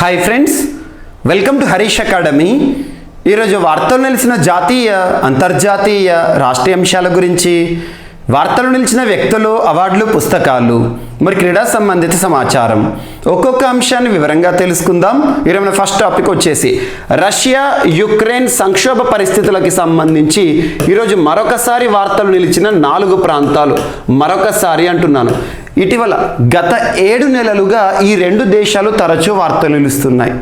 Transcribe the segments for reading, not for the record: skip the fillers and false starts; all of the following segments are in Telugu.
Hi friends, welcome to Harish academy. ఈరోజు వార్తలు నిలిచిన జాతీయ అంతర్జాతీయ రాష్ట్రీయ అంశాల గురించి, వార్తలు నిలిచిన వ్యక్తులు, అవార్డులు, పుస్తకాలు, మరి క్రీడా సంబంధిత సమాచారం ఒక్కొక్క అంశాన్ని వివరంగా తెలుసుకుందాం. ఈరోజు మన ఫస్ట్ టాపిక్ వచ్చేసి రష్యా యుక్రెయిన్ సంక్షోభ పరిస్థితులకి సంబంధించి ఈరోజు మరొకసారి వార్తలు నిలిచిన 4 ప్రాంతాలు. మరొకసారి అంటున్నాను, ఇటీవల గత 7 నెలలుగా ఈ 2 దేశాలు తరచూ వార్తలు నిలుస్తున్నాయి.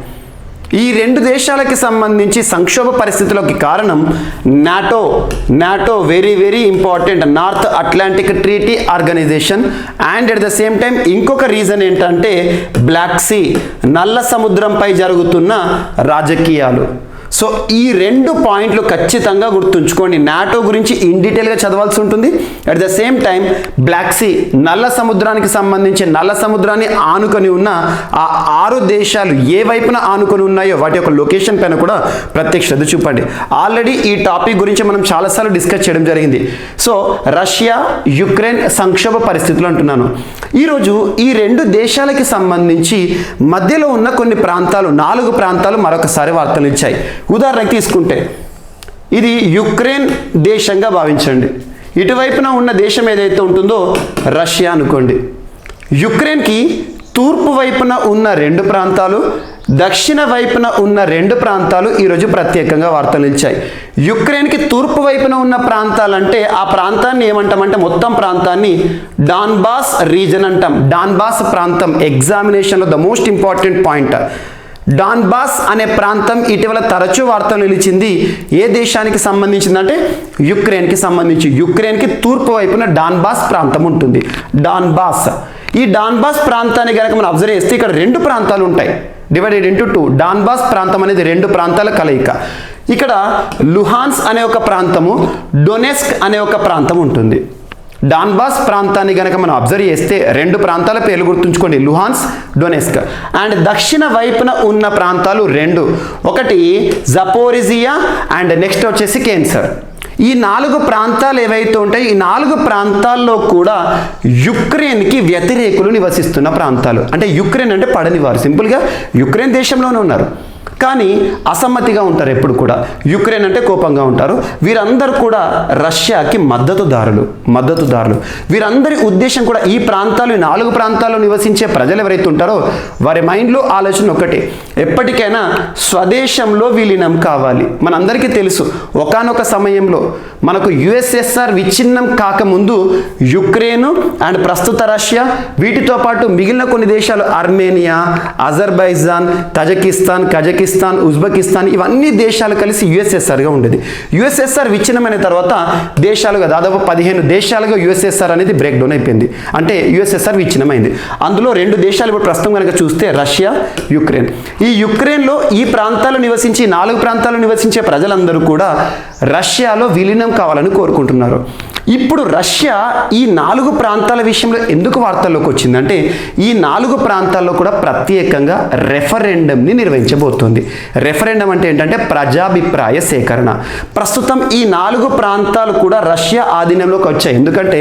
ఈ 2 దేశాలకి సంబంధించి సంక్షోభ పరిస్థితులకి కారణం NATO very important North Atlantic Treaty Organisation. And at the same time ఇంకొక రీజన్ ఏంటంటే బ్లాక్ సీ, నల్ల సముద్రంపై జరుగుతున్న రాజకీయాలు. సో ఈ 2 పాయింట్లు ఖచ్చితంగా గుర్తుంచుకోండి. నాటో గురించి ఇన్ డీటెయిల్గా చదవాల్సి ఉంటుంది. At the same time Black Sea, నల్ల సముద్రానికి సంబంధించి నల్ల సముద్రాన్ని ఆనుకొని ఉన్న ఆ 6 దేశాలు ఏ వైపున ఆనుకొని ఉన్నాయో వాటి యొక్క లొకేషన్ పైన కూడా ప్రత్యేక శ్రద్ధ చూపండి. ఆల్రెడీ ఈ టాపిక్ గురించి మనం చాలాసార్లు డిస్కస్ చేయడం జరిగింది. సో రష్యా యుక్రెయిన్ సంక్షోభ పరిస్థితులు అంటున్నాను. ఈరోజు ఈ 2 దేశాలకి సంబంధించి మధ్యలో ఉన్న కొన్ని ప్రాంతాలు, 4 ప్రాంతాలు మరొకసారి వార్తలు ఇచ్చాయి. ఉదాహరణకు తీసుకుంటే ఇది యుక్రెయిన్ దేశంగా భావించండి. ఇటువైపున ఉన్న దేశం ఏదైతే ఉంటుందో రష్యా అనుకోండి. యుక్రెయిన్కి తూర్పు వైపున ఉన్న 2 ప్రాంతాలు, దక్షిణ వైపున ఉన్న 2 ప్రాంతాలు ఈరోజు ప్రత్యేకంగా వార్తలు ఇచ్చాయి. యుక్రెయిన్కి తూర్పు వైపున ఉన్న ప్రాంతాలంటే ఆ ప్రాంతాన్ని ఏమంటామంటే మొత్తం ప్రాంతాన్ని డాన్బాస్ రీజన్ అంటాం. డాన్బాస్ ప్రాంతం ఎగ్జామినేషన్లో the most important point. Donbas అనే ప్రాంతం ఇటీవల తరచూ వార్తలు నిలిచింది. ఏ దేశానికి సంబంధించిందంటే యుక్రెయిన్కి సంబంధించి. యుక్రెయిన్కి తూర్పు వైపున డాన్బాస్ ప్రాంతం ఉంటుంది. డాన్బాస్, ఈ డాన్బాస్ ప్రాంతాన్ని కనుక మనం అబ్జర్వ్ చేస్తే ఇక్కడ 2 ప్రాంతాలు ఉంటాయి, డివైడెడ్ ఇంటూ 2. డాన్బాస్ ప్రాంతం అనేది 2 ప్రాంతాల కలయిక. ఇక్కడ లుహాన్స్ అనే ఒక ప్రాంతము, డొనెస్క్ అనే ఒక ప్రాంతం ఉంటుంది. డాన్బాస్ ప్రాంతాన్ని కనుక మనం అబ్జర్వ్ చేస్తే 2 ప్రాంతాల పేర్లు గుర్తుంచుకోండి, లుహాన్స్, డొనెస్క్. అండ్ దక్షిణ వైపున ఉన్న ప్రాంతాలు 2, ఒకటి జపోరిజియా అండ్ నెక్స్ట్ వచ్చేసి కేన్సర్. ఈ 4 ప్రాంతాలు ఏవైతే ఉంటాయి, ఈ 4 ప్రాంతాల్లో కూడా యుక్రెయిన్కి వ్యతిరేకులు నివసిస్తున్న ప్రాంతాలు. అంటే యుక్రెయిన్ అంటే పడని వారు, సింపుల్గా యుక్రెయిన్ దేశంలోనే ఉన్నారు కానీ అసమ్మతిగా ఉంటారు. ఎప్పుడు కూడా యుక్రెయిన్ అంటే కోపంగా ఉంటారు. వీరందరూ కూడా రష్యాకి మద్దతుదారులు. వీరందరి ఉద్దేశం కూడా ఈ ప్రాంతాలు, 4 ప్రాంతాల్లో నివసించే ప్రజలు ఎవరైతే ఉంటారో వారి మైండ్లో ఆలోచన ఒకటే, ఎప్పటికైనా స్వదేశంలో విలీనం కావాలి. మనందరికీ తెలుసు ఒకానొక సమయంలో మనకు యుఎస్ఎస్ఆర్ విచ్ఛిన్నం కాకముందు యుక్రెయిన్ అండ్ ప్రస్తుత రష్యా, వీటితో పాటు మిగిలిన కొన్ని దేశాలు Armenia, Azerbaijan, Tajikistan, Kazakhstan, Uzbekistan, ఇవన్నీ దేశాలు కలిసి యుఎస్ఎస్ఆర్గా ఉండేది. యుఎస్ఎస్ఆర్ విచ్ఛిన్నమైన తర్వాత దేశాలుగా దాదాపు 15 దేశాలుగా యుఎస్ఎస్ఆర్ అనేది బ్రేక్ డౌన్ అయిపోయింది. అంటే యుఎస్ఎస్ఆర్ విచ్ఛిన్నమైంది. అందులో 2 దేశాలు ఇప్పుడు ప్రస్తుతం కనుక చూస్తే రష్యా, యుక్రెయిన్. ఈ యుక్రెయిన్లో ఈ ప్రాంతాలు నివసించి 4 ప్రాంతాలు నివసించే ప్రజలందరూ కూడా రష్యాలో విలీనం కావాలని కోరుకుంటున్నారు. ఇప్పుడు రష్యా ఈ 4 ప్రాంతాల విషయంలో ఎందుకు వార్తల్లోకి వచ్చిందంటే ఈ 4 ప్రాంతాల్లో కూడా ప్రత్యేకంగా రెఫరెండంని నిర్వహించబోతోంది. రెఫరెండం అంటే ఏంటంటే ప్రజాభిప్రాయ సేకరణ. ప్రస్తుతం ఈ 4 ప్రాంతాలు కూడా రష్యా ఆధీనంలోకి వచ్చాయి. ఎందుకంటే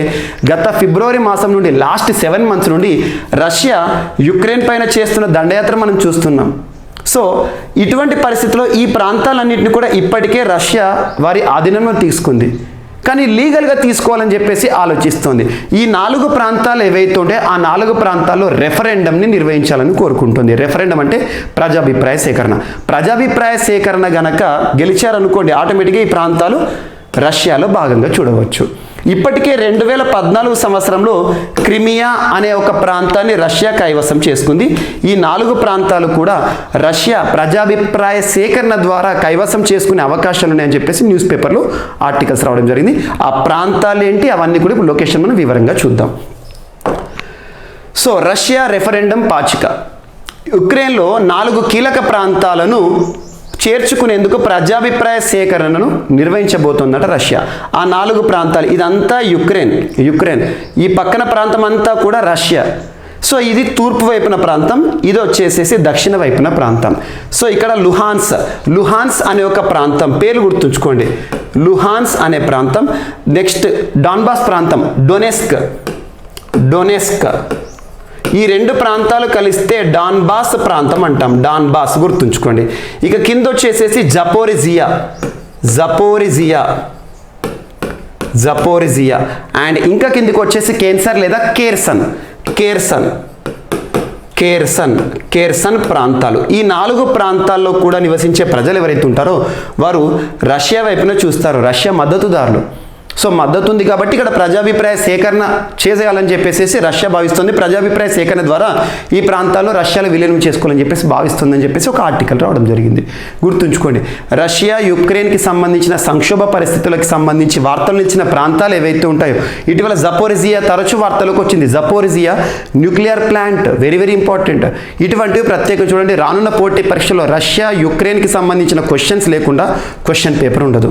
గత ఫిబ్రవరి మాసం నుండి లాస్ట్ 7 మంత్స్ నుండి రష్యా యుక్రెయిన్ పైన చేస్తున్న దండయాత్ర మనం చూస్తున్నాం. సో ఇటువంటి పరిస్థితుల్లో ఈ ప్రాంతాలన్నింటినీ కూడా ఇప్పటికే రష్యా వారి ఆధీనంలో తీసుకుంది. కానీ లీగల్గా తీసుకోవాలని చెప్పేసి ఆలోచిస్తుంది. ఈ 4 ప్రాంతాలు ఏవైతే ఉంటే ఆ 4 ప్రాంతాల్లో రెఫరెండంని నిర్వహించాలని కోరుకుంటుంది. రెఫరెండం అంటే ప్రజాభిప్రాయ సేకరణ. ప్రజాభిప్రాయ సేకరణ గనక గెలిచారనుకోండి, ఆటోమేటిక్గా ఈ ప్రాంతాలు రష్యాలో భాగంగా చూడవచ్చు. ఇప్పటికే 2014 సంవత్సరంలో క్రిమియా అనే ఒక ప్రాంతాన్ని రష్యా కైవసం చేసుకుంది. ఈ 4 ప్రాంతాలు కూడా రష్యా ప్రజాభిప్రాయ సేకరణ ద్వారా కైవసం చేసుకునే అవకాశాలు ఉన్నాయని చెప్పేసి న్యూస్ పేపర్లో ఆర్టికల్స్ రావడం జరిగింది. ఆ ప్రాంతాలు ఏంటి అవన్నీ కూడా ఇప్పుడు లొకేషన్ మనం వివరంగా చూద్దాం. సో రష్యా రెఫరెండం పాచిక. యుక్రెయిన్లో 4 కీలక ప్రాంతాలను చేర్చుకునేందుకు ప్రజాభిప్రాయ సేకరణను నిర్వహించబోతోందట రష్యా. ఆ 4 ప్రాంతాలు, ఇదంతా యుక్రెయిన్, ఈ పక్కన ప్రాంతం అంతా కూడా రష్యా. సో ఇది తూర్పు వైపున ప్రాంతం, ఇది వచ్చేసేసి దక్షిణ వైపున ప్రాంతం. సో ఇక్కడ లుహాన్స్ అనే ఒక ప్రాంతం పేరు గుర్తుంచుకోండి, లుహాన్స్ అనే ప్రాంతం. నెక్స్ట్ డాన్బాస్ ప్రాంతం, డొనెస్క్. ఈ రెండు ప్రాంతాలు కలిస్తే డాన్బాస్ ప్రాంతం అంటాం. డాన్బాస్ గుర్తుంచుకోండి. ఇక కింద వచ్చేసేసి జపోరిజియా అండ్ ఇంకా కిందికి వచ్చేసి కేన్సర్ లేదా కేర్సన్ ప్రాంతాలు. ఈ 4 ప్రాంతాల్లో కూడా నివసించే ప్రజలు ఎవరైతే ఉంటారో వారు రష్యా వైపున చూస్తారు, రష్యా మద్దతుదారులు. సో మద్దతు ఉంది కాబట్టి ఇక్కడ ప్రజాభిప్రాయ సేకరణ చేసేయాలని చెప్పేసి రష్యా భావిస్తుంది. ప్రజాభిప్రాయ సేకరణ ద్వారా ఈ ప్రాంతాల్లో రష్యాలో విలీనం చేసుకోవాలని చెప్పేసి భావిస్తుందని చెప్పేసి ఒక ఆర్టికల్ రావడం జరిగింది. గుర్తుంచుకోండి, రష్యా యుక్రెయిన్కి సంబంధించిన సంక్షోభ పరిస్థితులకు సంబంధించి వార్తలు ఇచ్చిన ప్రాంతాలు ఏవైతే ఉంటాయో ఇటీవల జపోరిజియా తరచూ వార్తలకు వచ్చింది. Zaporizhzhia nuclear plant very very important. ఇటువంటివి ప్రత్యేకంగా చూడండి. రానున్న పోటీ పరీక్షలో రష్యా యుక్రెయిన్కి సంబంధించిన క్వశ్చన్స్ లేకుండా క్వశ్చన్ పేపర్ ఉండదు.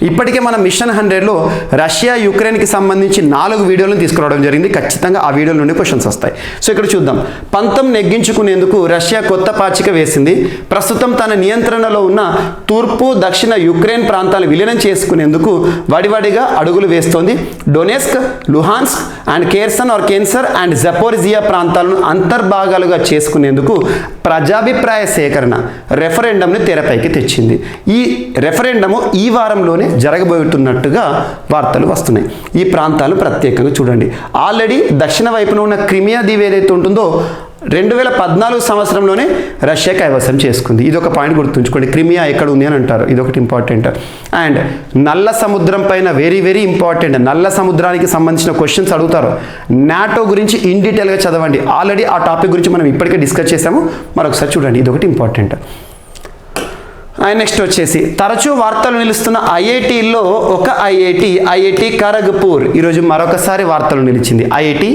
ఇప్పటికే మన మిషన్ 100లో రష్యా యుక్రెయిన్కి సంబంధించి 4 వీడియోలను తీసుకురావడం జరిగింది. ఖచ్చితంగా ఆ వీడియోల నుండి క్వశ్చన్స్ వస్తాయి. సో ఇక్కడ చూద్దాం. పంతం నెగ్గించుకునేందుకు రష్యా కొత్త పాచిక వేసింది. ప్రస్తుతం తన నియంత్రణలో ఉన్న తూర్పు దక్షిణ యుక్రెయిన్ ప్రాంతాలు విలీనం చేసుకునేందుకు వడివడిగా అడుగులు వేస్తోంది. Donetsk, Luhansk and cancer and Zaporizhzhia ప్రాంతాలను అంతర్భాగాలుగా చేసుకునేందుకు ప్రజాభిప్రాయ సేకరణ రెఫరెండంని తెరపైకి తెచ్చింది. ఈ రెఫరెండము ఈ వారంలోనే జరగబోతున్నట్టుగా వార్తలు వస్తున్నాయి. ఈ ప్రాంతాలు ప్రత్యేకంగా చూడండి. ఆల్రెడీ దక్షిణ వైపున ఉన్న క్రిమియా దీవి ఏదైతే ఉంటుందో 2014 సంవత్సరంలోనే రష్యా కైవసం చేసుకుంది. ఇది ఒక పాయింట్ గుర్తుంచుకోండి. క్రిమియా ఎక్కడ ఉంది అని అంటారు, ఇది ఒకటి ఇంపార్టెంట్. అండ్ నల్ల సముద్రం పైన వెరీ వెరీ ఇంపార్టెంట్. నల్ల సముద్రానికి సంబంధించిన క్వశ్చన్స్ అడుగుతారు. నాటో గురించి ఇన్ డీటెయిల్గా చదవండి. ఆల్రెడీ ఆ టాపిక్ గురించి మనం ఇప్పటికే డిస్కస్ చేసాము, మరొకసారి చూడండి. ఇది ఒకటి ఇంపార్టెంట్. అండ్ నెక్స్ట్ వచ్చేసి తరచూ వార్తలు నిలుస్తున్న ఐఐటీల్లో ఒక ఐఐటి ఖరగ్పూర్ ఈరోజు మరొకసారి వార్తలు నిలిచింది. ఐఐటి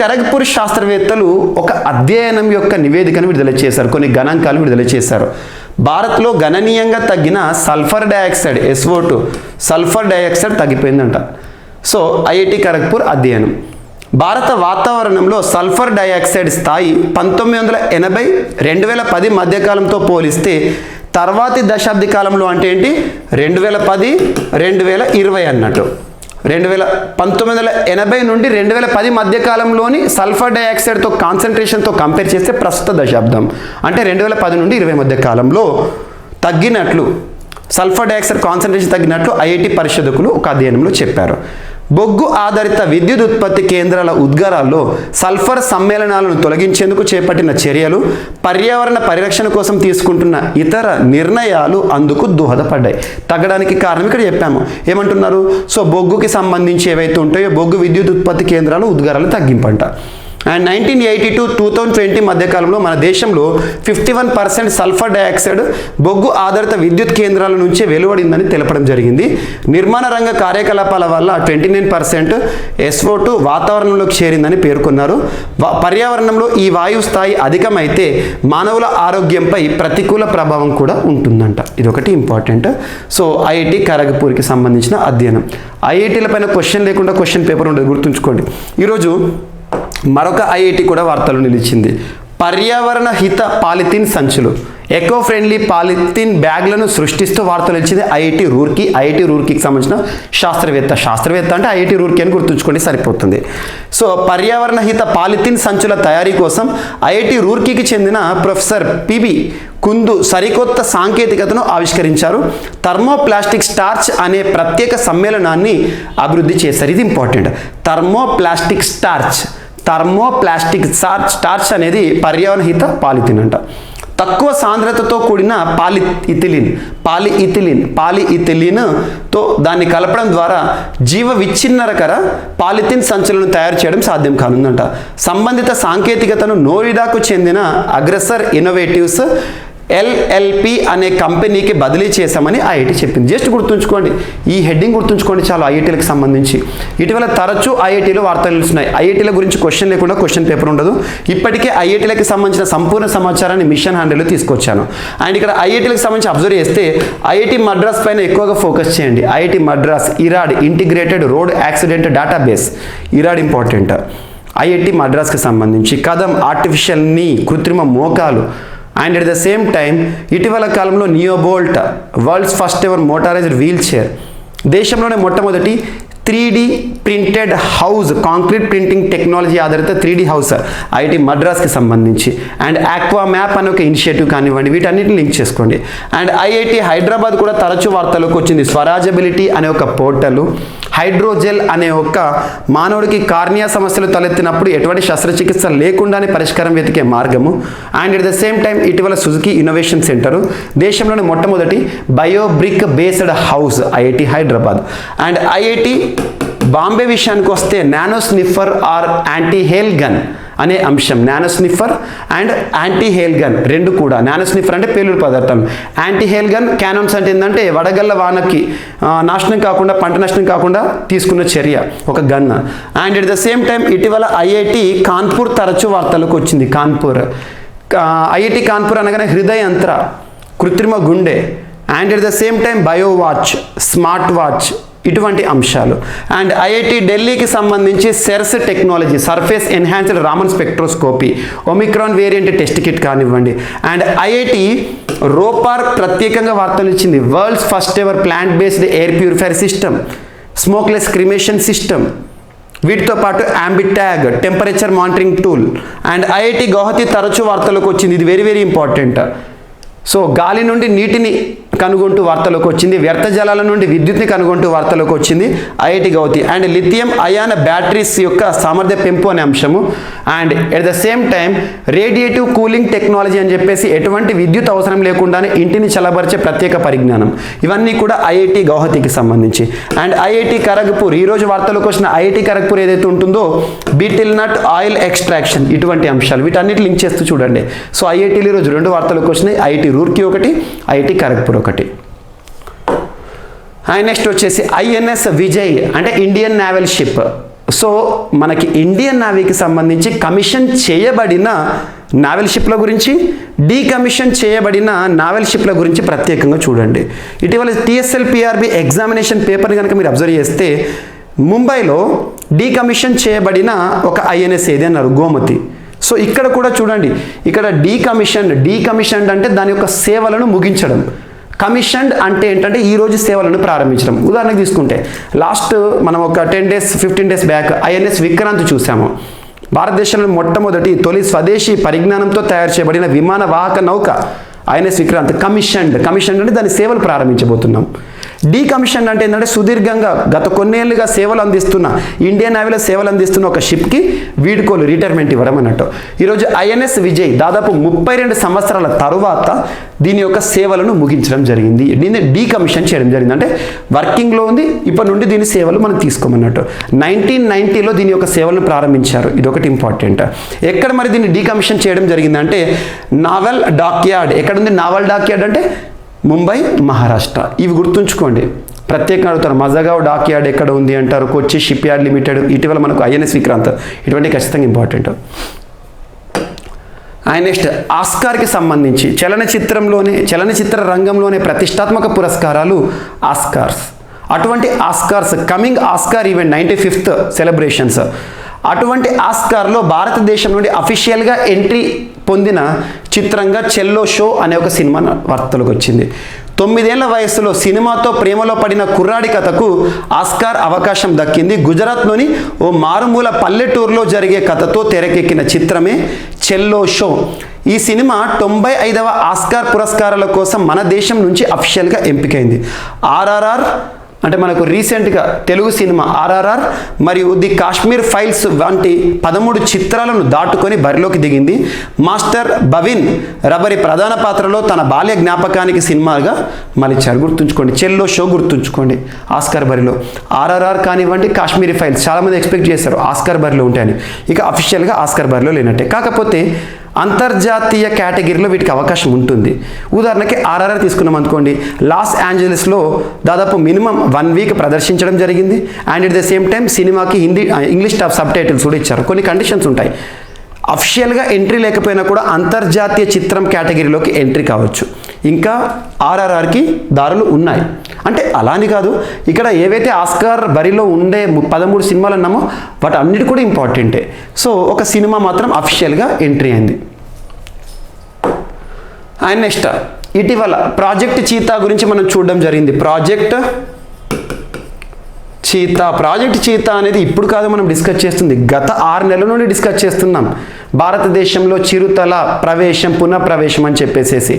ఖరగ్పూర్ శాస్త్రవేత్తలు ఒక అధ్యయనం యొక్క నివేదికను విడుదల చేశారు. కొన్ని గణాంకాలు విడుదల చేశారు. భారత్లో గణనీయంగా తగ్గిన sulphur dioxide SO2 sulphur dioxide తగ్గిపోయిందంట. సో ఐఐటి ఖరగ్పూర్ అధ్యయనం. భారత వాతావరణంలో సల్ఫర్ డయాక్సైడ్ స్థాయి 1980-2010 మధ్యకాలంతో పోలిస్తే తర్వాతి దశాబ్ది కాలంలో అంటే ఏంటి 2010-2020 అన్నట్టు 1980 నుండి 2010 మధ్యకాలంలోని సల్ఫర్ డయాక్సైడ్తో కాన్సన్ట్రేషన్తో కంపేర్ చేస్తే ప్రస్తుత దశాబ్దం అంటే 2010 నుండి 20 మధ్య కాలంలో తగ్గినట్లు సల్ఫర్ డయాక్సైడ్ కాన్సన్ట్రేషన్ తగ్గినట్లు ఐఐటి పరిశోధకులు ఒక అధ్యయనంలో చెప్పారు. బొగ్గు ఆధారిత విద్యుత్ ఉత్పత్తి కేంద్రాల ఉద్గారాల్లో సల్ఫర్ సమ్మేళనాలను తొలగించేందుకు చేపట్టిన చర్యలు, పర్యావరణ పరిరక్షణ కోసం తీసుకుంటున్న ఇతర నిర్ణయాలు అందుకు దోహదపడ్డాయి. తగ్గడానికి కారణం ఇక్కడ చెప్పాము. ఏమంటున్నారు? సో బొగ్గుకి సంబంధించి ఏవైతే ఉంటాయో బొగ్గు విద్యుత్ ఉత్పత్తి కేంద్రాలు ఉద్గారాలు తగ్గింపంట. అండ్ 1980-2020 మధ్యకాలంలో మన దేశంలో 51% సల్ఫర్ డయాక్సైడ్ బొగ్గు ఆధారిత విద్యుత్ కేంద్రాల నుంచే వెలువడిందని తెలపడం జరిగింది. నిర్మాణ రంగ కార్యకలాపాల వల్ల 29% SO2 వాతావరణంలోకి చేరిందని పేర్కొన్నారు. పర్యావరణంలో ఈ వాయువు స్థాయి అధికమైతే మానవుల ఆరోగ్యంపై ప్రతికూల ప్రభావం కూడా ఉంటుందంట. ఇదొకటి ఇంపార్టెంట్. సో ఐఐటి ఖరగ్పూర్కి సంబంధించిన అధ్యయనం. ఐఐటీల పైన క్వశ్చన్ లేకుండా క్వశ్చన్ పేపర్ ఉండదు, గుర్తుంచుకోండి. ఈరోజు మరొక ఐఐటి కూడా వార్తలు నిలిచింది. పర్యావరణ హిత పాలిథిన్ సంచులు, ఎకో ఫ్రెండ్లీ పాలిథిన్ బ్యాగ్లను సృష్టిస్తూ వార్తలు నిలిచింది ఐఐటి రూర్కీకి సంబంధించిన శాస్త్రవేత్త అంటే ఐఐటి రూర్కీ అని గుర్తుంచుకోండి సరిపోతుంది. సో పర్యావరణ హిత పాలిథిన్ సంచుల తయారీ కోసం ఐఐటి రూర్కీకి చెందిన ప్రొఫెసర్ పిబి కుందు సరికొత్త సాంకేతికతను ఆవిష్కరించారు. థర్మోప్లాస్టిక్ స్టార్చ్ అనే ప్రత్యేక సమ్మేళనాన్ని అభివృద్ధి చేశారు. ఇది ఇంపార్టెంట్. థర్మోప్లాస్టిక్ స్టార్చ్ అనేది పర్యావరణ హిత పాలిథిన్ అంట. తక్కువ సాంద్రతతో కూడిన పాలిఇథిలిన్తో దాన్ని కలపడం ద్వారా జీవ విచ్ఛిన్నకర పాలిథిన్ సంచులను తయారు చేయడం సాధ్యం కానుందంట. సంబంధిత సాంకేతికతను నోయిడాకు చెందిన అగ్రెసర్ ఇన్నోవేటివ్స్ LLP అనే కంపెనీకి బదిలీ చేశామని ఐఐటి చెప్పింది. జస్ట్ గుర్తుంచుకోండి, ఈ హెడ్డింగ్ గుర్తుంచుకోండి చాలు ఐఐటీలకు సంబంధించి. ఇటీవల తరచూ ఐఐటీలో వార్తలు నిలుస్తున్నాయి. ఐఐటీల గురించి క్వశ్చన్ లేకుండా క్వశ్చన్ పేపర్ ఉండదు. ఇప్పటికే ఐఐటీలకు సంబంధించిన సంపూర్ణ సమాచారాన్ని మిషన్ 100లో తీసుకొచ్చాను. అండ్ ఇక్కడ ఐఐటీలకు సంబంధించి అబ్జర్వ్ చేస్తే ఐఐటి మద్రాస్ పైన ఎక్కువగా ఫోకస్ చేయండి. IIT Madras iRAD integrated road accident database, iRAD important. IIT మద్రాస్కి సంబంధించి కదం ఆర్టిఫిషియల్ నీ కృత్రిమ మోకాలు and at the same time ఇటీవల కాలంలో NeoBolt world's first ever motorised wheelchair, దేశంలోనే మొట్టమొదటి 3D printed house, concrete printing technology ఆధారిత 3D హౌస్ ఐఐటి మద్రాస్కి సంబంధించి, అండ్ ఆక్వా మ్యాప్ అనే ఒక ఇనిషియేటివ్ కానివ్వండి, వీటన్నిటిని లింక్ చేసుకోండి. అండ్ ఐఐటి హైదరాబాద్ కూడా తరచూ వార్తలకు వచ్చింది. స్వరాజబిలిటీ అనే ఒక పోర్టల్, హైడ్రోజెల్ అనే ఒక మానవుడికి కార్నియా సమస్యలు తలెత్తినప్పుడు ఎటువంటి శస్త్రచికిత్స లేకుండానే పరిష్కారం వెతికే మార్గము. And at the same time ఇటీవల సుజుకి ఇన్నోవేషన్ సెంటర్, దేశంలోని మొట్టమొదటి biobrick based house IIT Hyderabad. And IIT Bombay విషయానికి వస్తే nano sniffer or anti hail gun అనే అంశం, nano sniffer and anti hail gun రెండు కూడా. నానో స్నిఫర్ అంటే పేలుడు పదార్థం, యాంటీ హేల్ గన్ క్యానన్స్ అంటే ఏంటంటే వడగళ్ళ వానకి నాశనం కాకుండా, పంట నష్టం కాకుండా తీసుకున్న చర్య, ఒక gun. And at the same time ఇటీవల ఐఐటి కాన్పూర్ తరచూ వార్తలకు వచ్చింది. కాన్పూర్, ఐఐటి కాన్పూర్ అనగానే హృదయంత్ర, కృత్రిమ గుండె, and at the same time bio watch, smart watch, ఇటువంటి అంశాలు. అండ్ ఐఐటి ఢిల్లీకి సంబంధించి SERS technology, surface enhanced Raman spectroscopy, Omicron variant test kit కానివ్వండి. అండ్ ఐఐటి రోపార్ ప్రత్యేకంగా వార్తలు ఇచ్చింది. World's first ever plant based air purifier system, smokeless cremation system, వీటితో పాటు AmbiTag temperature monitoring tool. And IIT Guwahati తరచూ వార్తలకు వచ్చింది. ఇది వెరీ వెరీ ఇంపార్టెంట్. సో గాలి నుండి నీటిని కనుగొంటూ వార్తలోకి వచ్చింది, వ్యర్థ జలాల నుండి విద్యుత్ని కనుగొంటూ వార్తలోకి వచ్చింది IIT Guwahati. And lithium ion batteries యొక్క సామర్థ్య పెంపు అనే అంశము. And at the same time radiative cooling technology అని చెప్పేసి ఎటువంటి విద్యుత్ అవసరం లేకుండానే ఇంటిని చల్లబరిచే ప్రత్యేక పరిజ్ఞానం. ఇవన్నీ కూడా ఐఐటి గౌహతికి సంబంధించి. అండ్ ఐఐటి ఖరగ్పూర్, ఈరోజు వార్తలోకి వచ్చిన ఐఐటి ఖరగ్పూర్ ఏదైతే ఉంటుందో బీటిల్ నట్ ఆయిల్ ఎక్స్ట్రాక్షన్, ఇటువంటి అంశాలు, వీటన్నిటి లింక్ చేస్తూ చూడండి. సో ఐఐటీలు ఈరోజు రెండు వార్తలోకి వచ్చినాయి, ఐఐటి రూర్కీ ఒకటి, ఐఐటి ఖరగ్పూర్ ఒకటి. నెక్స్ట్ వచ్చేసి ఐఎన్ఎస్ విజయ్ అంటే ఇండియన్ నేవల్ షిప్. సో మనకి ఇండియన్ నేవీకి సంబంధించి కమిషన్ చేయబడిన నావెల్ షిప్ల గురించి, డీకమిషన్ చేయబడిన నావెల్ షిప్ల గురించి ప్రత్యేకంగా చూడండి. ఇటీవల టీఎస్ఎల్పిఆర్బి ఎగ్జామినేషన్ పేపర్ని కనుక మీరు అబ్జర్వ్ చేస్తే ముంబైలో డీకమిషన్ చేయబడిన ఒక ఐఎన్ఎస్ ఏది అన్నారు, గోమతి. సో ఇక్కడ కూడా చూడండి, ఇక్కడ డీకమిషన్ అంటే దాని యొక్క సేవలను ముగించడం, కమిషన్డ్ అంటే ఏంటంటే ఈరోజు సేవలను ప్రారంభించడం. ఉదాహరణకు తీసుకుంటే లాస్ట్ మనం ఒక 10 days 15 days back INS Vikrant చూసాము. భారతదేశంలో మొట్టమొదటి తొలి స్వదేశీ పరిజ్ఞానంతో తయారు చేయబడిన విమాన వాహక నౌక ఐఎన్ఎస్ విక్రాంత్. కమిషన్డ్ అంటే దాని సేవలు ప్రారంభించబోతున్నాం. డీకమిషన్ అంటే ఏంటంటే సుదీర్ఘంగా గత కొన్నేళ్లుగా సేవలు అందిస్తున్న, ఇండియన్ నేవీలో సేవలు అందిస్తున్న ఒక షిప్కి వీడుకోలు, రిటైర్మెంట్ ఇవ్వడం అన్నట్టు. ఈరోజు ఐఎన్ఎస్ విజయ్ దాదాపు 32 సంవత్సరాల తరువాత దీని యొక్క సేవలను ముగించడం జరిగింది. దీన్ని డీకమిషన్ చేయడం జరిగింది, అంటే వర్కింగ్లో ఉంది, ఇప్పటి నుండి దీని సేవలు మనం తీసుకోమన్నట్టు. 1990లో దీని యొక్క సేవలను ప్రారంభించారు, ఇదొకటి ఇంపార్టెంట్. ఎక్కడ మరి దీన్ని డీకమిషన్ చేయడం జరిగిందంటే నావల్ డాక్యార్డ్. ఎక్కడుంది నావల్ డాక్యార్డ్ అంటే ముంబై, మహారాష్ట్ర. ఇవి గుర్తుంచుకోండి, ప్రత్యేకంగా అడుగుతారు. మజగావ్ డాక్యార్డ్ ఎక్కడ ఉంది అంటారు, కొచ్చి షిప్ యార్డ్ లిమిటెడ్, ఇటీవల మనకు ఐఎన్ఎస్ విక్రాంత్, ఇటువంటి ఖచ్చితంగా ఇంపార్టెంట్. నెక్స్ట్ ఆస్కార్కి సంబంధించి చలనచిత్ర రంగంలోనే ప్రతిష్టాత్మక పురస్కారాలు ఆస్కార్స్. అటువంటి Oscars coming Oscar event 95th celebrations, అటువంటి ఆస్కార్లో భారతదేశం నుండి అఫీషియల్గా ఎంట్రీ పొందిన చిత్రంగా చెల్లో షో అనే ఒక సినిమా వార్తలకు వచ్చింది. 9 ఏళ్ల వయసులో సినిమాతో ప్రేమలో పడిన కుర్రాడి కథకు ఆస్కార్ అవకాశం దక్కింది. గుజరాత్లోని ఓ మారుమూల పల్లెటూరులో జరిగే కథతో తెరకెక్కిన చిత్రమే చెల్లో షో. ఈ సినిమా 95వ ఆస్కార్ పురస్కారాల కోసం మన దేశం నుంచి అఫీషియల్గా ఎంపికైంది. ఆర్ఆర్ఆర్ అంటే మనకు రీసెంట్గా తెలుగు సినిమా ఆర్ఆర్ఆర్ మరియు ది కాశ్మీర్ ఫైల్స్ వంటి 13 చిత్రాలను దాటుకొని బరిలోకి దిగింది. మాస్టర్ భవిన్ రబరి ప్రధాన పాత్రలో తన బాల్య జ్ఞాపకానికి సినిమాగా మలిచారు. గుర్తుంచుకోండి, చెల్లో షో గుర్తుంచుకోండి. ఆస్కార్ బరిలో ఆర్ఆర్ఆర్ కానివ్వండి, కాశ్మీరీ ఫైల్స్, చాలామంది ఎక్స్పెక్ట్ చేశారు ఆస్కార్ బరిలో ఉంటాయని. ఇక అఫీషియల్గా ఆస్కార్ బరిలో లేనట్టే. కాకపోతే అంతర్జాతీయ కేటగిరీలో వీటికి అవకాశం ఉంటుంది. ఉదాహరణకి ఆర్ఆర్ఆర్ తీసుకున్నాం అనుకోండి, లాస్ ఏంజలీస్లో దాదాపు మినిమం 1 week ప్రదర్శించడం జరిగింది. And at the same time సినిమాకి హిందీ, ఇంగ్లీష్ సబ్ టైటిల్స్ కూడా ఇచ్చారు. కొన్ని కండిషన్స్ ఉంటాయి. అఫీషియల్గా ఎంట్రీ లేకపోయినా కూడా అంతర్జాతీయ చిత్రం కేటగిరీలోకి ఎంట్రీ కావచ్చు. ఇంకా ఆర్ఆర్ఆర్కి దారులు ఉన్నాయి. అంటే అలాని కాదు, ఇక్కడ ఏవైతే ఆస్కార్ బరిలో ఉండే 13 సినిమాలు అన్నామో వాటి అన్నిటి కూడా ఇంపార్టెంటే. సో ఒక సినిమా మాత్రం అఫీషియల్గా ఎంట్రీ అయింది. అండ్ నెక్స్ట్ ఇటీవల ప్రాజెక్ట్ చీతా గురించి మనం చూడడం జరిగింది. ప్రాజెక్ట్ చీతా ప్రాజెక్ట్ చీతా అనేది ఇప్పుడు కాదు మనం డిస్కస్ చేస్తుంది, గత 6 నెలల నుండి డిస్కస్ చేస్తున్నాం. భారతదేశంలో చిరుతల ప్రవేశం పునఃప్రవేశం అని చెప్పేసేసి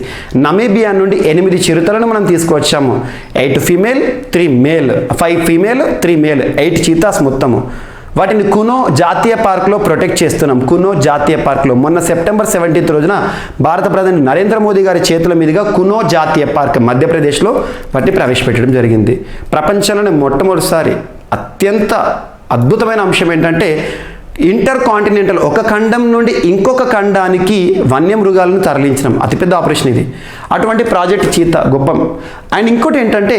నమీబియా నుండి 8 చిరుతలను మనం తీసుకువచ్చాము. 8 female 3 male, 5 female 3 male, 8 cheetahs మొత్తము. వాటిని కునో జాతీయ పార్క్లో ప్రొటెక్ట్ చేస్తున్నాం. కునో జాతీయ పార్క్లో మొన్న సెప్టెంబర్ 17 రోజున భారత ప్రధాని నరేంద్ర మోదీ గారి చేతుల మీదుగా కునో జాతీయ పార్క్ మధ్యప్రదేశ్లో వాటిని ప్రవేశపెట్టడం జరిగింది. ప్రపంచంలోనే మొట్టమొదటిసారి అత్యంత అద్భుతమైన అంశం ఏంటంటే ఇంటర్ కాంటినెంటల్, ఒక ఖండం నుండి ఇంకొక ఖండానికి వన్యమృగాలను తరలించడం అతిపెద్ద ఆపరేషన్ ఇది. అటువంటి ప్రాజెక్ట్ చీతా గొప్ప. అండ్ ఇంకోటి ఏంటంటే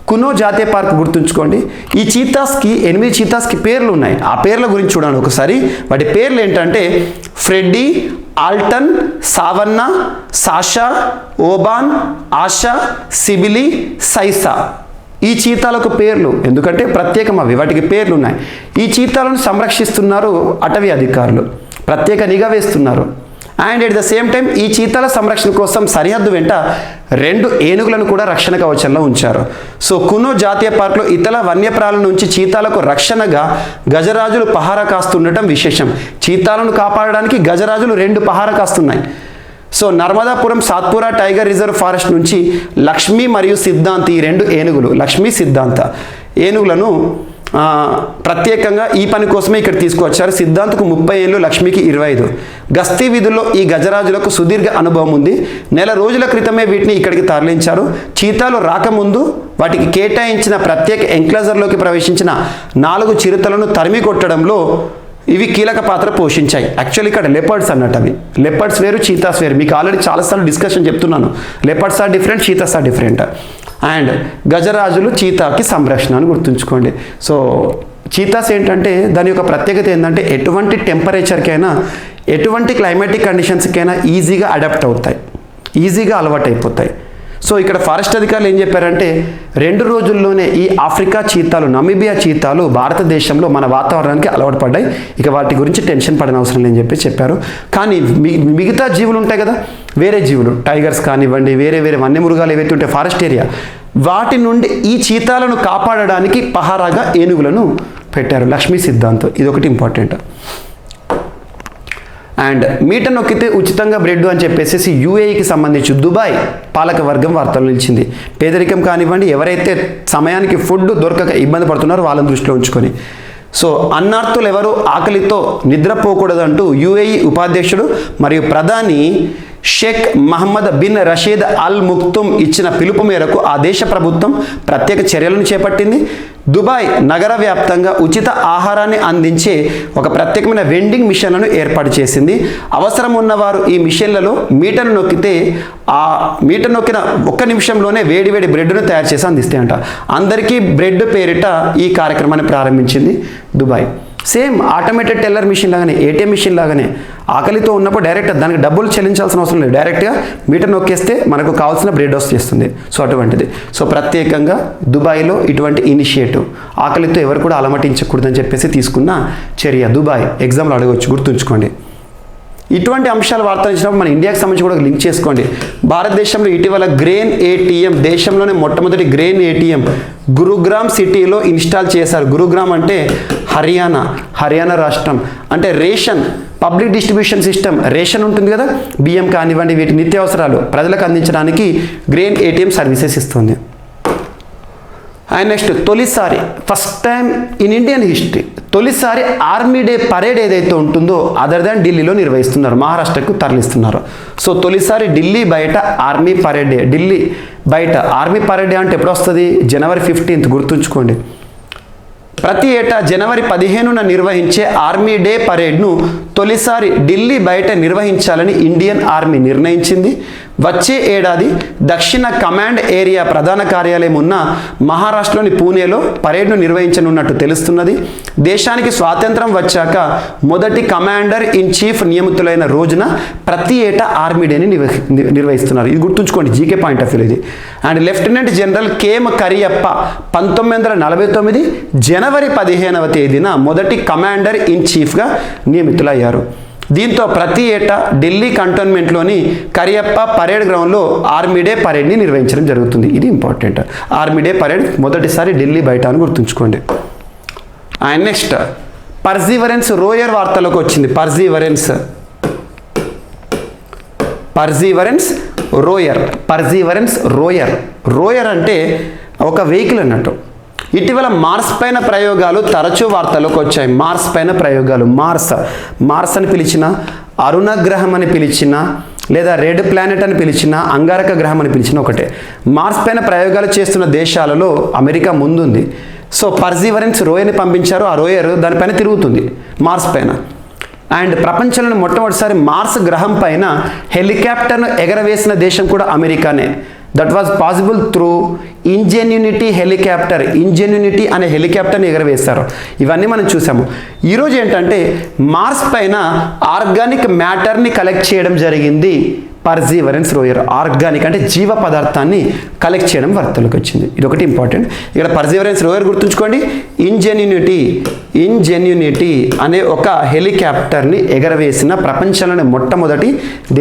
కునో జాతీయ పార్క్ గుర్తుంచుకోండి, ఈ చీతాస్కి 8 చీతాస్కి పేర్లు ఉన్నాయి. ఆ పేర్ల గురించి చూడండి ఒకసారి. వాటి పేర్లు ఏంటంటే ఫ్రెడ్డీ, ఆల్టన్, సావన్నా, సాషా, ఓబాన్, ఆషా, సిబిలి, సైసా. ఈ చీతాలకు పేర్లు ఎందుకంటే ప్రత్యేకం, అవి వాటికి పేర్లు ఉన్నాయి. ఈ చీతాలను సంరక్షిస్తున్నారు అటవీ అధికారులు, ప్రత్యేక నిఘా వేస్తున్నారు. And at the same time ఈ చీతాల సంరక్షణ కోసం సరిహద్దు వెంట 2 ఏనుగులను కూడా రక్షణ కవచంలో ఉంచారు. సో కునో జాతీయ పార్క్లో ఇతర వన్యప్రాణుల నుంచి చీతాలకు రక్షణగా గజరాజులు పహారా కాస్తుండటం విశేషం. చీతాలను కాపాడడానికి గజరాజులు 2 పహారా కాస్తున్నాయి. So Narmadapuram Satpura tiger reserve forest నుంచి లక్ష్మి మరియు సిద్ధాంత్, ఈ 2 ఏనుగులు, లక్ష్మి సిద్ధాంత ఏనుగులను ప్రత్యేకంగా ఈ పని కోసమే ఇక్కడ తీసుకువచ్చారు. సిద్ధాంత్కు 30 ఏళ్ళు, లక్ష్మికి 25. గస్తీ విధుల్లో ఈ గజరాజులకు సుదీర్ఘ అనుభవం ఉంది. నెల రోజుల క్రితమే వీటిని ఇక్కడికి తరలించారు. చీతాలు రాకముందు వాటికి కేటాయించిన ప్రత్యేక ఎంక్లోజర్లోకి ప్రవేశించిన 4 చిరుతలను తరిమి కొట్టడంలో ఇవి కీలక పాత్ర పోషించాయి. యాక్చువల్లీ ఇక్కడ లెపర్డ్స్ అన్నట్టు, అవి లెపర్డ్స్ వేరు, చీతాస్ వేరు. మీకు ఆల్రెడీ చాలాసార్లు డిస్కషన్ చెప్తున్నాను, leopards are different, cheetahs are different. And గజరాజులు చీతాకి సంరక్షణ అని గుర్తుంచుకోండి. సో చీతాస్ ఏంటంటే దాని యొక్క ప్రత్యేకత ఏంటంటే ఎటువంటి టెంపరేచర్కైనా, ఎటువంటి క్లైమాటిక్ కండిషన్స్కైనా ఈజీగా అడాప్ట్ అవుతాయి, ఈజీగా అలవాటు అయిపోతాయి. సో ఇక్కడ ఫారెస్ట్ అధికారులు ఏం చెప్పారంటే 2 రోజుల్లోనే ఈ ఆఫ్రికా చీతాలు, నమీబియా చీతాలు భారతదేశంలో మన వాతావరణానికి అలవాటు పడ్డాయి, ఇక వాటి గురించి టెన్షన్ పడని అవసరం లేని చెప్పి చెప్పారు. కానీ మిగతా జీవులు ఉంటాయి కదా, వేరే జీవులు, టైగర్స్ కానివ్వండి, వేరే వేరే వన్యమృగాలు ఏవైతే ఉంటాయి ఫారెస్ట్ ఏరియా, వాటి నుండి ఈ చీతాలను కాపాడడానికి పహారాగా ఏనుగులను పెట్టారు. లక్ష్మీ సిద్ధాంత్, ఇది ఒకటి ఇంపార్టెంట్. అండ్ మీట నొక్కితే ఉచితంగా బ్రెడ్ అని చెప్పేసి యూఏఈకి సంబంధించి దుబాయ్ పాలక వర్గం వార్తలు నిలిచింది. పేదరికం కానివ్వండి, ఎవరైతే సమయానికి ఫుడ్ దొరకక ఇబ్బంది పడుతున్నారో వాళ్ళని దృష్టిలో ఉంచుకొని. సో అన్నార్తులు ఎవరు ఆకలితో నిద్రపోకూడదంటూ యూఏఈ ఉపాధ్యక్షుడు మరియు ప్రధాని షేక్ మహమ్మద్ బిన్ రషీద్ అల్ ముక్తుమ్ ఇచ్చిన పిలుపు మేరకు ఆ దేశ ప్రభుత్వం ప్రత్యేక చర్యలను చేపట్టింది. దుబాయ్ నగర వ్యాప్తంగా ఉచిత ఆహారాన్ని అందించే ఒక ప్రత్యేకమైన వెండింగ్ మిషన్లను ఏర్పాటు చేసింది. అవసరం ఉన్నవారు ఈ మిషన్లలో మీటర్ నొక్కితే ఆ మీటర్ నొక్కిన 1 నిమిషంలోనే వేడివేడి బ్రెడ్ను తయారు చేసి అందిస్తాయంట. అందరికీ బ్రెడ్ పేరిట ఈ కార్యక్రమాన్ని ప్రారంభించింది Dubai. Same automated teller machine లాగానే, ఏటీఎం మిషన్ లాగానే ఆకలితో ఉన్నప్పుడు డైరెక్ట్ దానికి డబ్బులు చెల్లించాల్సిన అవసరం లేదు, డైరెక్ట్గా మీటర్ నొక్కేస్తే మనకు కావాల్సిన బ్రెడ్ వస్తుంది. సో అటువంటిది. సో ప్రత్యేకంగా దుబాయ్లో ఇటువంటి ఇనిషియేటివ్, ఆకలితో ఎవరు కూడా అలమటించకూడదని చెప్పేసి తీసుకున్న చర్య. దుబాయ్ ఎగ్జామ్లో అడగవచ్చు, గుర్తుంచుకోండి. ఇటువంటి అంశాలు వార్తలు ఇచ్చినప్పుడు మన ఇండియాకి సంబంధించి కూడా లింక్ చేసుకోండి. భారతదేశంలో ఇటీవల గ్రెయిన్ ఏటీఎం, దేశంలోనే మొట్టమొదటి గ్రెయిన్ ఏటీఎం గురుగ్రామ్ సిటీలో ఇన్స్టాల్ చేశారు. గురుగ్రామ్ అంటే హర్యానా రాష్ట్రం. అంటే ration public distribution system, ration ఉంటుంది కదా, బియ్యం కానివ్వండి, వీటి నిత్యావసరాలు ప్రజలకు అందించడానికి గ్రెయిన్ ఏటీఎం సర్వీసెస్ ఇస్తుంది. అండ్ నెక్స్ట్ తొలిసారి, first time in Indian history, తొలిసారి ఆర్మీ డే పరేడ్ ఏదైతే ఉంటుందో అదర్ దాన్ ఢిల్లీలో నిర్వహిస్తున్నారు, మహారాష్ట్రకు తరలిస్తున్నారు. సో తొలిసారి ఢిల్లీ బయట ఆర్మీ పరేడ్ డే. ఢిల్లీ బయట ఆర్మీ పరేడ్ డే అంటే ఎప్పుడు వస్తుంది? జనవరి 15th, గుర్తుంచుకోండి. ప్రతి ఏటా జనవరి 15న నిర్వహించే ఆర్మీ డే పరేడ్ను తొలిసారి ఢిల్లీ బయట నిర్వహించాలని ఇండియన్ ఆర్మీ నిర్ణయించింది. వచ్చే ఏడాది దక్షిణ కమాండ్ ఏరియా ప్రధాన కార్యాలయం ఉన్న మహారాష్ట్రలోని పూణేలో పరేడ్ను నిర్వహించనున్నట్టు తెలుస్తున్నది. దేశానికి స్వాతంత్రం వచ్చాక మొదటి కమాండర్ ఇన్ చీఫ్ నియమితులైన రోజున ప్రతి ఏటా ఆర్మీ డేని నిర్వహిస్తున్నారు. ఇది గుర్తుంచుకోండి, జీకే పాయింట్ ఆఫ్ వ్యూ ఇది. And lieutenant general KM Cariappa 1949 జనవరి 15వ తేదీన మొదటి కమాండర్ ఇన్ చీఫ్గా నియమితులయ్యారు. దీంతో ప్రతి ఏటా ఢిల్లీ కంటోన్మెంట్లోని కరియప్ప పరేడ్ గ్రౌండ్లో ఆర్మీ డే పరేడ్ని నిర్వహించడం జరుగుతుంది. ఇది ఇంపార్టెంట్. ఆర్మీ డే పరేడ్ మొదటిసారి ఢిల్లీ బయట అని గుర్తుంచుకోండి. అండ్ నెక్స్ట్ పర్జీవరెన్స్ రోయర్ వార్తలోకి వచ్చింది. పర్జీవరెన్స్ రోయర్ అంటే ఒక వెహికల్ అన్నట్టు. ఇటీవల మార్స్ పైన ప్రయోగాలు తరచూ వార్తలోకి వచ్చాయి. మార్స్ అని పిలిచిన, అరుణ గ్రహం అని పిలిచిన, లేదా రెడ్ ప్లానెట్ అని పిలిచిన, అంగారక గ్రహం అని పిలిచిన ఒకటే. మార్స్ పైన ప్రయోగాలు చేస్తున్న దేశాలలో అమెరికా ముందుంది. సో పర్జీవరెన్స్ రోయర్ని పంపించారు. ఆ రోయర్ దానిపైన తిరుగుతుంది మార్స్ పైన. అండ్ ప్రపంచంలోని మొట్టమొదటిసారి మార్స్ గ్రహం పైన హెలికాప్టర్ను ఎగరవేసిన దేశం కూడా అమెరికానే. దట్ వాజ్ పాసిబుల్ త్రూ ఇంజెన్యూనిటీ అనే హెలికాప్టర్ని ఎగరవేశారు. ఇవన్నీ మనం చూసాము. ఈరోజు ఏంటంటే మార్స్ పైన ఆర్గానిక్ మ్యాటర్ని కలెక్ట్ చేయడం జరిగింది. పర్జీవరెన్స్ రోయర్ ఆర్గానిక్ అంటే జీవ పదార్థాన్ని కలెక్ట్ చేయడం వార్తలోకి వచ్చింది. ఇది ఒకటి ఇంపార్టెంట్. ఇక్కడ పర్జీవరెన్స్ రోయర్ గుర్తుంచుకోండి. ఇంజెన్యూనిటీ అనే ఒక హెలికాప్టర్ని ఎగరవేసిన ప్రపంచంలోని మొట్టమొదటి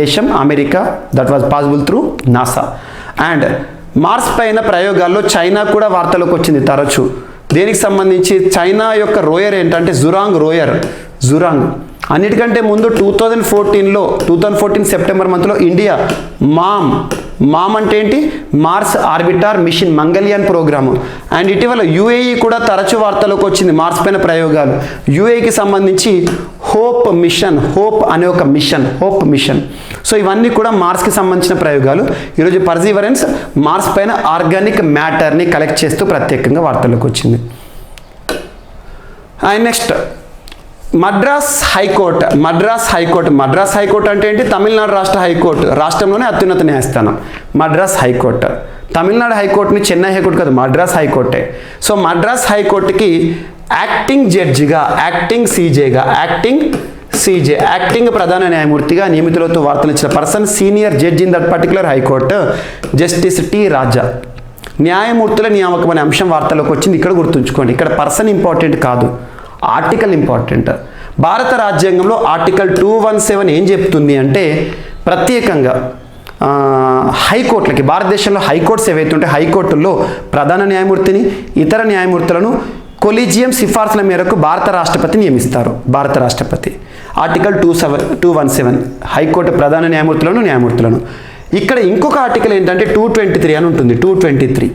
దేశం America. That was possible through NASA. And Mars పైన ప్రయోగాల్లో చైనా కూడా వార్తలోకి వచ్చింది తరచు. దేనికి సంబంధించి? చైనా యొక్క రోయర్ ఏంటంటే జురాంగ్. అన్నిటికంటే ముందు 2014 సెప్టెంబర్ మంత్లో ఇండియా మామ్ అంటే ఏంటి? Mars orbiter mission Mangalyaan programme. And ఇటీవల యుఏఈ కూడా తరచు వార్తలోకి వచ్చింది మార్స్ పైన ప్రయోగాలు. యుఏఈకి సంబంధించి హోప్ అనే ఒక మిషన్. సో ఇవన్నీ కూడా మార్స్కి సంబంధించిన ప్రయోగాలు. ఈరోజు పర్జీవరెన్స్ మార్స్ పైన ఆర్గానిక్ మ్యాటర్ని కలెక్ట్ చేస్తూ ప్రత్యేకంగా వార్తలోకి వచ్చింది. అండ్ నెక్స్ట్ మద్రాస్ హైకోర్టు అంటే ఏంటి? తమిళనాడు రాష్ట్ర హైకోర్టు, రాష్ట్రంలోనే అత్యున్నత న్యాయస్థానం మద్రాస్ హైకోర్టు. తమిళనాడు హైకోర్టుని చెన్నై హైకోర్టు కాదు, మద్రాస్ హైకోర్టే. సో మద్రాస్ హైకోర్టుకి యాక్టింగ్ ప్రధాన న్యాయమూర్తిగా నియమితులతో వార్తలు ఇచ్చిన person senior judge in that particular high court justice T Raja. న్యాయమూర్తుల నియామకం అనే అంశం వార్తలోకి వచ్చింది. ఇక్కడ గుర్తుంచుకోండి, ఇక్కడ పర్సన్ ఇంపార్టెంట్ కాదు, ఆర్టికల్ ఇంపార్టెంట్. భారత రాజ్యాంగంలో ఆర్టికల్ 217 ఏం చెప్తుంది అంటే ప్రత్యేకంగా హైకోర్టులకి, భారతదేశంలో హైకోర్ట్స్ ఏవైతే ఉంటే హైకోర్టుల్లో ప్రధాన న్యాయమూర్తిని, ఇతర న్యాయమూర్తులను కొలీజియం సిఫార్సుల మేరకు భారత రాష్ట్రపతి నియమిస్తారు. ఆర్టికల్ 217 హైకోర్టు ప్రధాన న్యాయమూర్తులను. ఇక్కడ ఇంకొక ఆర్టికల్ ఏంటంటే 223 అని ఉంటుంది. 223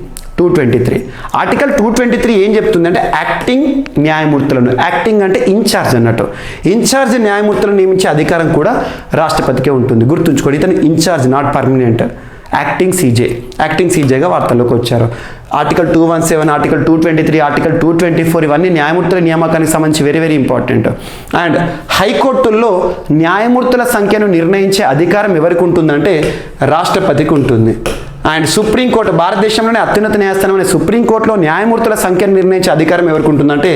ఆర్టికల్ 223 ఏం చెప్తుంది అంటే యాక్టింగ్ న్యాయమూర్తులను, యాక్టింగ్ అంటే ఇన్ఛార్జ్ అన్నట్టు, ఇన్ఛార్జ్ న్యాయమూర్తులను నియమించే అధికారం కూడా రాష్ట్రపతికే ఉంటుంది. గుర్తుంచుకోండి, ఇతను ఇన్ఛార్జ్, నాట్ పర్మనెంట్. యాక్టింగ్ సీజేగా వార్తల్లోకి వచ్చారు. ఆర్టికల్ 217, ఆర్టికల్ 223, ఆర్టికల్ 224 ఇవన్నీ న్యాయమూర్తుల నియామకానికి సంబంధించి వెరీ వెరీ ఇంపార్టెంట్. అండ్ హైకోర్టుల్లో న్యాయమూర్తుల సంఖ్యను నిర్ణయించే అధికారం ఎవరికి ఉంటుందంటే రాష్ట్రపతికి ఉంటుంది. అండ్ సుప్రీంకోర్టు, భారతదేశంలోనే అత్యున్నత న్యాయస్థానం సుప్రీంకోర్టులో న్యాయమూర్తుల సంఖ్యను నిర్ణయించే అధికారం ఎవరికి ఉంటుందంటే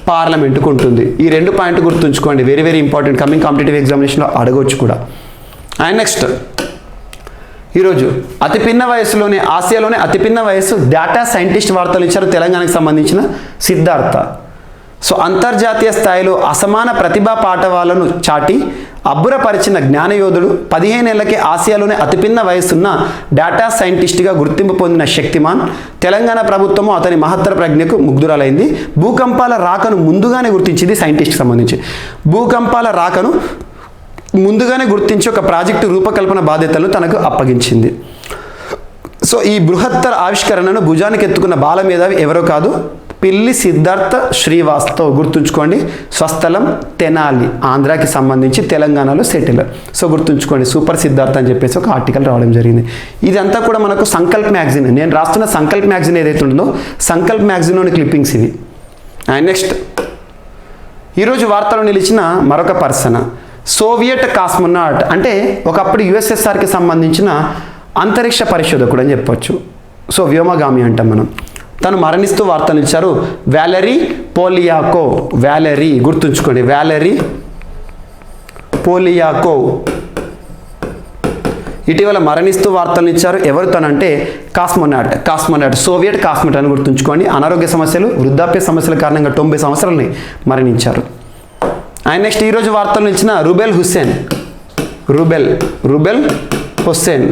పార్లమెంటుకు ఉంటుంది. ఈ 2 పాయింట్లు గుర్తుంచుకోండి, very very important. Coming competitive ఎగ్జామినేషన్లో అడగవచ్చు కూడా. అండ్ నెక్స్ట్ ఈరోజు ఆసియాలోనే అతిపిన్న వయస్సు డేటా సైంటిస్ట్ వార్తలు ఇచ్చారు తెలంగాణకు సంబంధించిన సిద్ధార్థ. సో అంతర్జాతీయ స్థాయిలో అసమాన ప్రతిభా పాఠవాలను చాటి అబ్బురపరిచిన జ్ఞానయోధుడు, 15 ఏళ్లకే ఆసియాలోనే అతిపిన్న వయసున్న డేటా సైంటిస్ట్గా గుర్తింపు పొందిన శక్తిమాన్. తెలంగాణ ప్రభుత్వము అతని మహత్తర ప్రజ్ఞకు ముగ్ధురాలైంది. భూకంపాల రాకను ముందుగానే గుర్తించింది. సైంటిస్ట్కి సంబంధించి భూకంపాల రాకను ముందుగానే గుర్తించి ఒక ప్రాజెక్టు రూపకల్పన బాధ్యతలను తనకు అప్పగించింది. సో ఈ బృహత్తర ఆవిష్కరణను భుజానికి ఎత్తుకున్న బాలమేధావి ఎవరో కాదు, పిల్లి సిద్ధార్థ శ్రీవాస్తవ్. గుర్తుంచుకోండి, స్వస్థలం తెనాలి, ఆంధ్రాకి సంబంధించి తెలంగాణలో సెటిల్. సో గుర్తుంచుకోండి, సూపర్ సిద్ధార్థ అని చెప్పేసి ఒక ఆర్టికల్ రావడం జరిగింది. ఇదంతా కూడా మనకు సంకల్ప్ మ్యాగజైన్, నేను రాస్తున్న సంకల్ప్ మ్యాగజైన్ ఏదైతే ఉంటుందో సంకల్ప్ మ్యాగజైన్లోని క్లిప్పింగ్స్ ఇవి. అండ్ నెక్స్ట్ ఈరోజు వార్తలో నిలిచిన మరొక పర్సన్ సోవియట్ కాస్మోనాట్, అంటే ఒకప్పుడు యుఎస్ఎస్ఆర్కి సంబంధించిన అంతరిక్ష పరిశోధకుడు అని చెప్పొచ్చు. సో వ్యోమగామి అంటాం మనం. తను మరణిస్తూ వార్తలు ఇచ్చారు. వ్యాలరీ పోలియాకోవ్. గుర్తుంచుకోండి, వ్యాలరీ పోలియాకోవ్ ఇటీవల మరణిస్తూ వార్తలు ఇచ్చారు. ఎవరు తనంటే కాస్మోనాట్, సోవియట్ కాస్మోనాట్ అని గుర్తుంచుకోండి. అనారోగ్య సమస్యలు, వృద్ధాప్య సమస్యల కారణంగా 90 సంవత్సరాలని మరణించారు. అండ్ నెక్స్ట్ ఈరోజు వార్తలు ఇచ్చిన రుబెల్ హుస్సేన్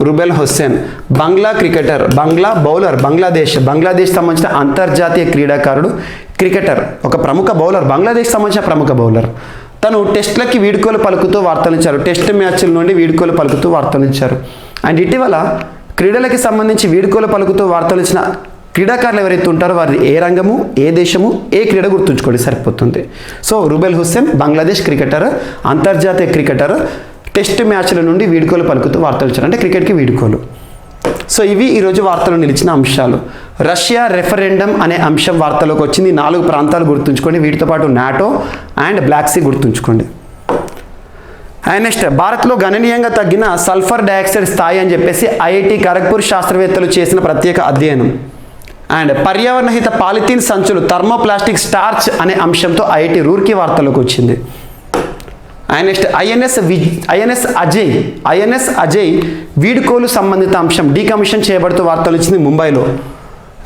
రుబెల్ హుస్సేన్ బంగ్లా క్రికెటర్, బంగ్లా బౌలర్, బంగ్లాదేశ్ సంబంధించిన అంతర్జాతీయ క్రీడాకారుడు, క్రికెటర్, ఒక ప్రముఖ బౌలర్, బంగ్లాదేశ్ సంబంధించిన ప్రముఖ బౌలర్. తను టెస్టులకి వీడ్కోలు పలుకుతూ వార్తలించారు, టెస్ట్ మ్యాచ్ల నుండి వీడ్కోలు పలుకుతూ వార్తలించారు. అండ్ ఇటీవల క్రీడలకి సంబంధించి వీడ్కోలు పలుకుతూ వార్తలించిన క్రీడాకారులు ఎవరైతే ఉంటారో వారి ఏ రంగము, ఏ దేశము, ఏ క్రీడ గుర్తుంచుకోండి సరిపోతుంది. సో రుబెల్ హుస్సేన్ బంగ్లాదేశ్ క్రికెటర్, అంతర్జాతీయ క్రికెటర్, టెస్ట్ మ్యాచ్ల నుండి వీడ్కోలు పలుకుతూ వార్తలు ఇచ్చారు, అంటే క్రికెట్కి వీడ్కోలు. సో ఇవి ఈరోజు వార్తలు నిలిచిన అంశాలు. రష్యా రెఫరెండం అనే అంశం వార్తలోకి వచ్చింది. 4 ప్రాంతాలు గుర్తుంచుకోండి, వీటితో పాటు నాటో అండ్ బ్లాక్ సీ గుర్తుంచుకోండి. అండ్ నెక్స్ట్, భారత్లో గణనీయంగా తగ్గిన సల్ఫర్ డయాక్సైడ్ స్థాయి అని చెప్పేసి ఐఐటి ఖరగ్పూర్ శాస్త్రవేత్తలు చేసిన ప్రత్యేక అధ్యయనం. అండ్ పర్యావరణహిత పాలిథీన్ సంచులు, థర్మోప్లాస్టిక్ స్టార్చ్ అనే అంశంతో ఐఐటి రూర్కీ వార్తలోకి వచ్చింది. అండ్ నెక్స్ట్, ఐఎన్ఎస్ అజయ్ వీడ్కోలు సంబంధిత అంశం డీకమిషన్ చేయబడుతూ వార్తలు వచ్చింది ముంబైలో.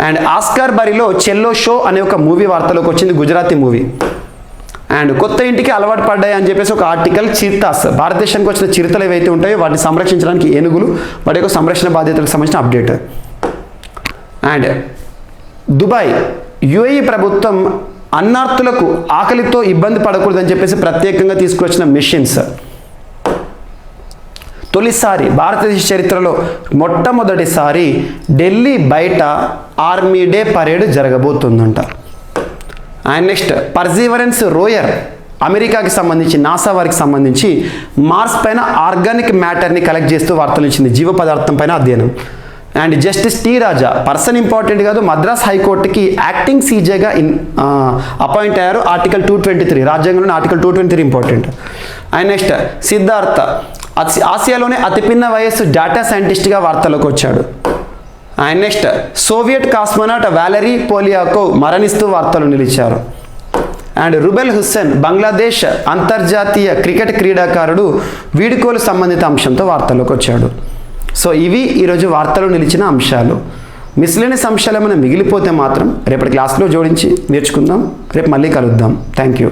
అండ్ ఆస్కార్ బరిలో చెల్లో షో అనే ఒక మూవీ వార్తలోకి వచ్చింది, గుజరాతీ మూవీ. అండ్ కొత్త ఇంటికి అలవాటు పడ్డాయి అని చెప్పేసి ఒక ఆర్టికల్, చీతాస్, భారతదేశానికి వచ్చిన చిరుతలు ఏవైతే ఉంటాయో వాటిని సంరక్షించడానికి ఏనుగులు, వాటి యొక్క సంరక్షణ బాధ్యతలకు సంబంధించిన అప్డేట్. అండ్ దుబాయ్, యుఏఈ ప్రభుత్వం అన్నార్థులకు ఆకలితో ఇబ్బంది పడకూడదని చెప్పేసి ప్రత్యేకంగా తీసుకొచ్చిన మిషన్స్. తొలిసారి భారతదేశ చరిత్రలో మొట్టమొదటిసారి ఢిల్లీ బయట ఆర్మీ డే పరేడ్ జరగబోతుందంట. అండ్ నెక్స్ట్, పర్సీవరెన్స్ రోయర్, అమెరికాకి సంబంధించి, నాసా వారికి సంబంధించి మార్స్ పైన ఆర్గానిక్ మ్యాటర్ని కలెక్ట్ చేస్తూ వార్తలు ఇచ్చింది, జీవ పదార్థం పైన అధ్యయనం. And justice T Raja, person important కాదు, మద్రాస్ హైకోర్టుకి యాక్టింగ్ సీజేగా అపాయింట్ అయ్యారు. ఆర్టికల్ 223, రాజ్యాంగంలోని article 223 important. And next, Siddhartha ఆసియాలోనే అతిపిన్న వయస్సు డేటా సైంటిస్ట్గా వార్తలోకి వచ్చాడు. And next, Soviet cosmonaut Valery Polyakov మరణిస్తూ వార్తలు నిలిచారు. అండ్ రుబెల్ హుస్సేన్ బంగ్లాదేశ్ అంతర్జాతీయ క్రికెట్ క్రీడాకారుడు వీడ్కోలు సంబంధిత అంశంతో వార్తలోకి వచ్చాడు. సో ఇవి ఈరోజు వార్తలు నిలిచిన అంశాలు. మిస్లేనియస్ అంశాలు ఏమైనా మిగిలిపోతే మాత్రం రేపటి క్లాస్లో జోడించి నేర్చుకుందాం. రేపు మళ్ళీ కలుద్దాం. Thank you.